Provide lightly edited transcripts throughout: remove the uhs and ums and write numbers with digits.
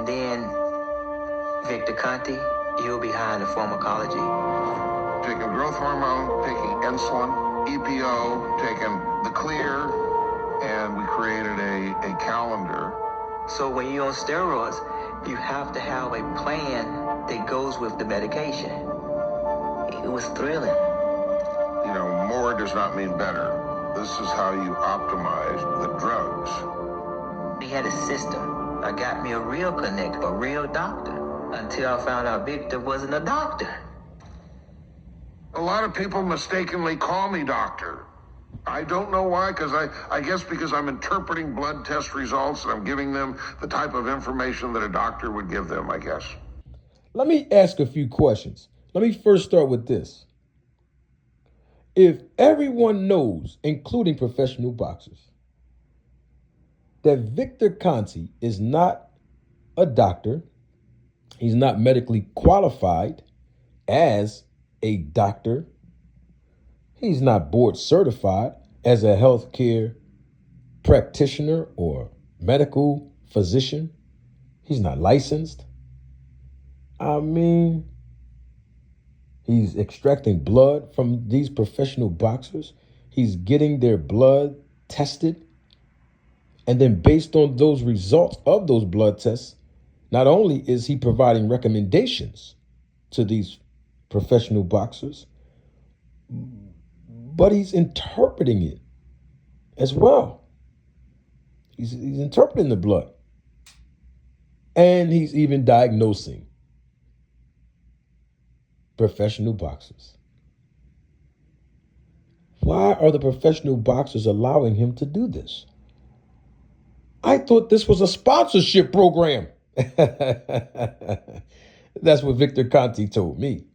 And then, Victor Conte, you'll be high in the pharmacology. Taking growth hormone, taking insulin, EPO, taking the clear, and we created a calendar. So when you're on steroids, you have to have a plan that goes with the medication. It was thrilling. You know, more does not mean better. This is how you optimize the drugs. He had a system. I got me a real connect, a real doctor, until I found out Victor wasn't a doctor. A lot of people mistakenly call me doctor. I don't know why, because I guess because I'm interpreting blood test results and I'm giving them the type of information that a doctor would give them, I guess. Let me ask a few questions. Let me first start with this. If everyone knows, including professional boxers, that Victor Conte is not a doctor, he's not medically qualified as a doctor, he's not board certified as a healthcare practitioner or medical physician, he's not licensed. I mean, he's extracting blood from these professional boxers. He's getting their blood tested. And then based on those results of those blood tests, not only is he providing recommendations to these professional boxers, but he's interpreting it as well. He's interpreting the blood. And he's even diagnosing professional boxers. Why are the professional boxers allowing him to do this? I thought this was a sponsorship program. That's what Victor Conte told me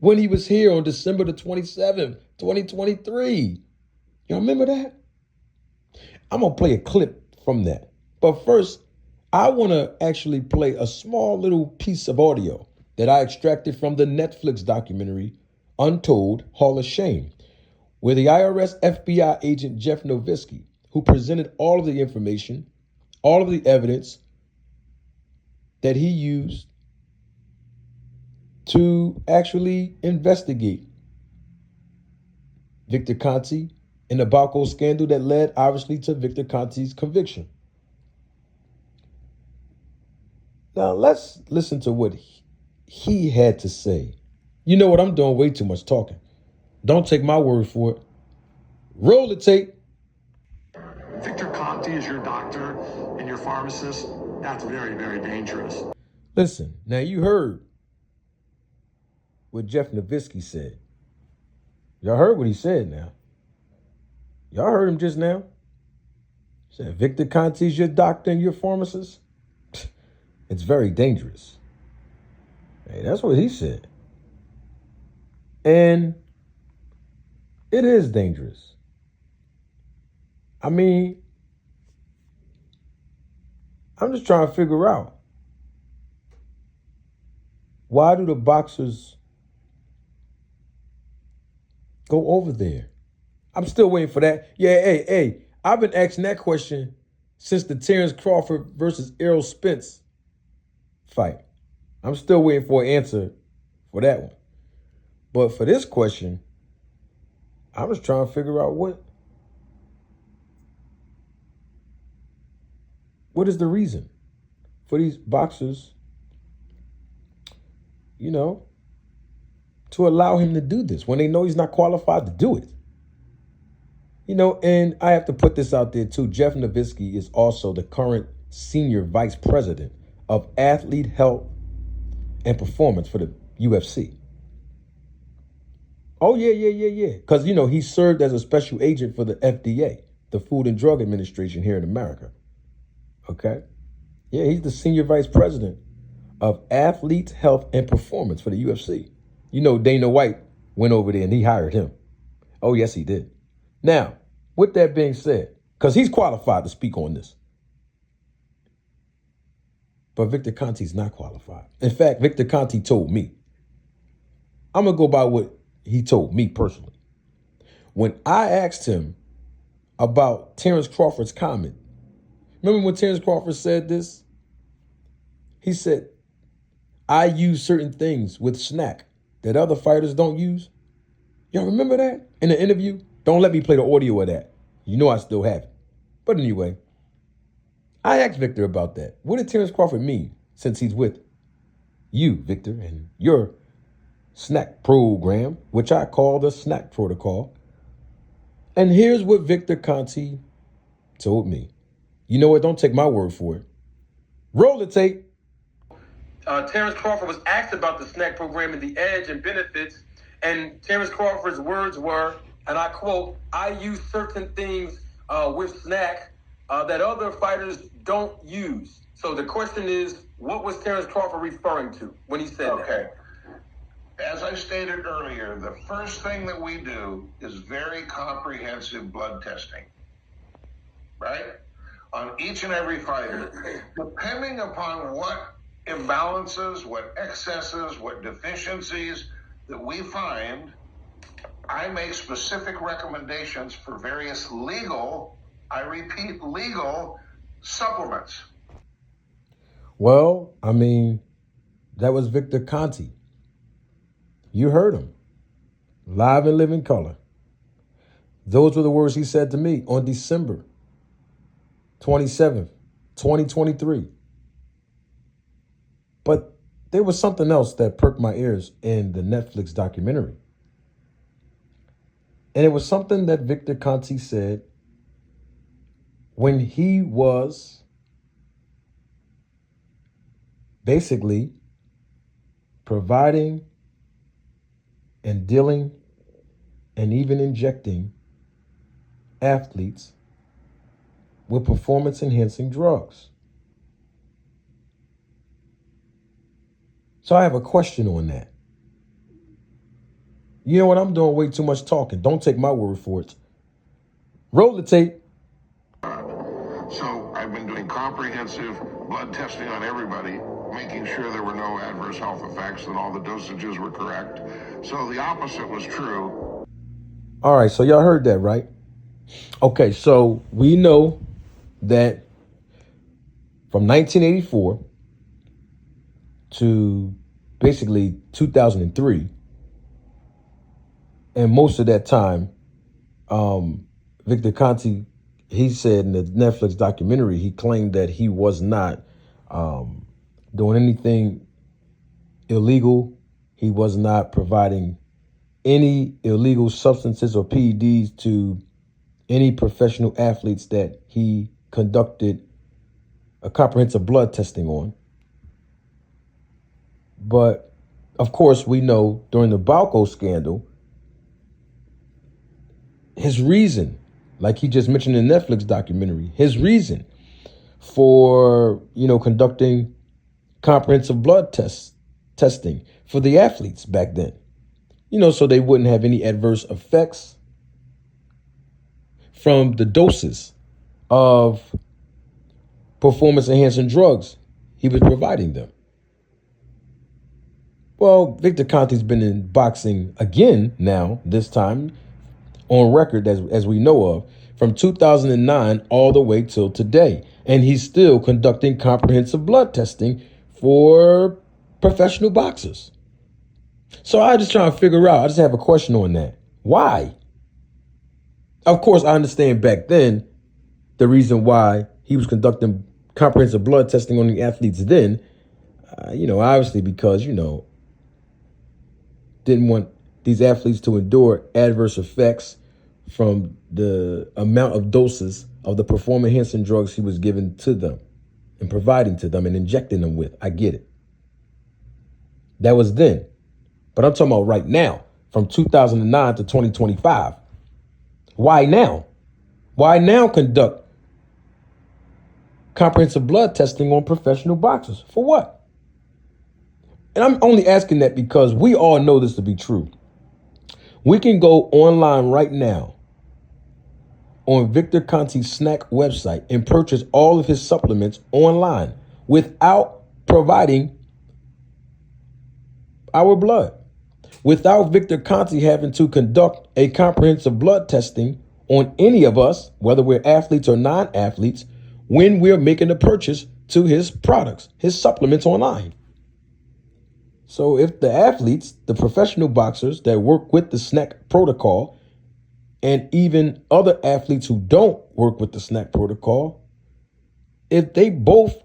when he was here on December the 27th, 2023. Y'all remember that? I'm going to play a clip from that. But first, I want to actually play a small little piece of audio that I extracted from the Netflix documentary Untold Hall of Shame, where the IRS FBI agent Jeff Novitzky, who presented all of the information, all of the evidence that he used to actually investigate Victor Conte and the Balco scandal that led obviously to Victor Conte's conviction. Now let's listen to what he had to say. You know what? I'm doing way too much talking. Don't take my word for it. Roll the tape. Victor Conte is your doctor and your pharmacist. That's very, very dangerous. Listen, now you heard what Jeff Novitzky said. Y'all heard what he said now. Y'all heard him just now. He said, Victor Conte is your doctor and your pharmacist. It's very dangerous. Hey, that's what he said. And it is dangerous. I mean, I'm just trying to figure out, why do the boxers go over there? I'm still waiting for that. Yeah, hey, I've been asking that question since the Terrence Crawford versus Errol Spence fight. I'm still waiting for an answer for that one. But for this question, I was trying to figure out what is the reason for these boxers, to allow him to do this when they know he's not qualified to do it. And I have to put this out there too. Jeff Novitzky is also the current senior vice president of athlete health and performance for the UFC. Oh, yeah. Because, he served as a special agent for the FDA, the Food and Drug Administration here in America. Okay? Yeah, he's the senior vice president of athlete health and performance for the UFC. Dana White went over there and he hired him. Oh, yes, he did. Now, with that being said, because he's qualified to speak on this, but Victor Conte's not qualified. In fact, Victor Conte told me, I'm going to go by what he told me personally. When I asked him about Terrence Crawford's comment, remember when Terrence Crawford said this? He said, I use certain things with snack that other fighters don't use. Y'all remember that in the interview? Don't let me play the audio of that. You know I still have it. But anyway, I asked Victor about that. What did Terrence Crawford mean since he's with you, Victor, and your snack program, which I call the snack protocol? And here's what Victor Conte told me. You know what? Don't take my word for it. Roll the tape. Terrence Crawford was asked about the snack program and the edge and benefits, and Terrence Crawford's words were, and I quote, I use certain things with snack that other fighters don't use. So the question is, what was Terrence Crawford referring to when he said that? Okay. As I stated earlier, the first thing that we do is very comprehensive blood testing, right? On each and every fighter, depending upon what imbalances, what excesses, what deficiencies that we find, I make specific recommendations for various legal, I repeat, legal supplements. Well, I mean, that was Victor Conte. You heard him. Live and live in color. Those were the words he said to me on December 27th, 2023. But there was something else that perked my ears in the Netflix documentary. And it was something that Victor Conte said when he was basically providing and dealing and even injecting athletes with performance-enhancing drugs. So I have a question on that. You know what? I'm doing way too much talking. Don't take my word for it. Roll the tape. So I've been doing comprehensive blood testing on everybody, making sure there were no adverse health effects and all the dosages were correct. So the opposite was true. All right, so y'all heard that, right? Okay, so we know that from 1984 to basically 2003, and most of that time, Victor Conte, he said in the Netflix documentary, he claimed that he was not doing anything illegal. He was not providing any illegal substances or PEDs to any professional athletes that he conducted a comprehensive blood testing on. But of course, we know during the Balco scandal, his reason, like he just mentioned in the Netflix documentary, his reason for, conducting comprehensive blood testing for the athletes back then, so they wouldn't have any adverse effects from the doses of performance-enhancing drugs he was providing them. Well, Victor Conte's been in boxing again now, this time on record, as we know of, from 2009 all the way till today. And he's still conducting comprehensive blood testing for professional boxers. So I just trying to figure out, I just have a question on that. Why? Of course, I understand back then the reason why he was conducting comprehensive blood testing on the athletes then, obviously because, didn't want these athletes to endure adverse effects from the amount of doses of the performance-enhancing drugs he was giving to them and providing to them and injecting them with. I get it. That was then. But I'm talking about right now, from 2009 to 2025. Why now? Why now conduct comprehensive blood testing on professional boxers? For what? And I'm only asking that because we all know this to be true. We can go online right now on Victor Conte's snack website and purchase all of his supplements online without providing our blood. Without Victor Conte having to conduct a comprehensive blood testing on any of us, whether we're athletes or non-athletes, when we're making a purchase to his products, his supplements online. So if the athletes, the professional boxers that work with the SNAC protocol, and even other athletes who don't work with the SNAC protocol, if they both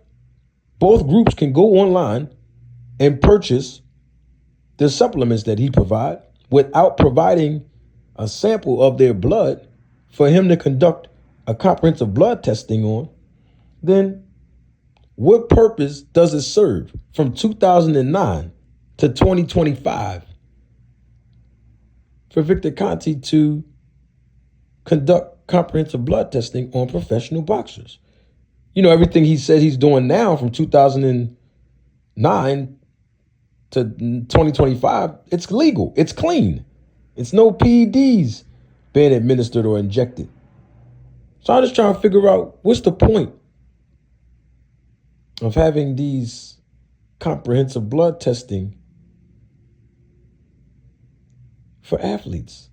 groups can go online and purchase the supplements that he provides without providing a sample of their blood for him to conduct a comprehensive blood testing on, then what purpose does it serve from 2009 to 2025 for Victor Conte to conduct comprehensive blood testing on professional boxers? You know, everything he says he's doing now from 2009 to 2025, it's legal, it's clean. It's no PEDs being administered or injected. So I'm just trying to figure out what's the point of having these comprehensive blood testing for athletes.